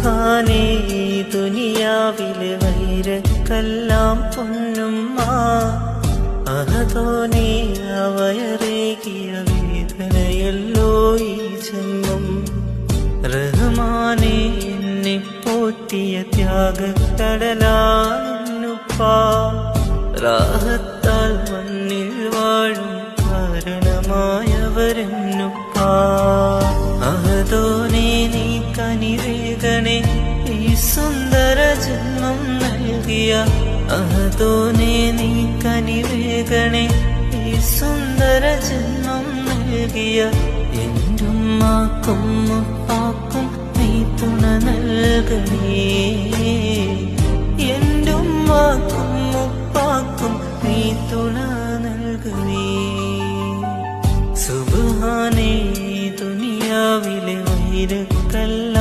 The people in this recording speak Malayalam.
സുബ്ഹാനേ ദുനിയാവിലെ വൈരക്കെല്ലാം പൊന്നുമ്മ അഹദോനേ അവയറേകിയ വേദനയല്ലോ ഈ ജന്മം റഹ്മാനേ എന്നെ പോറ്റിയ ത്യാഗക്കടലാനുപ്പാ റാഹത്താൽ മണ്ണിൽ വാഴും കാരണമായവരെന്നുപ്പാ അഹദോനേ നീ കനിവേഗണേ ഈ സുന്ദര ജന്മം നൽകിയ അഹദോനേ നീ കനിവേഗണേ ഈ സുന്ദര ജന്മം നൽകിയ എന്റുമ്മാക്കും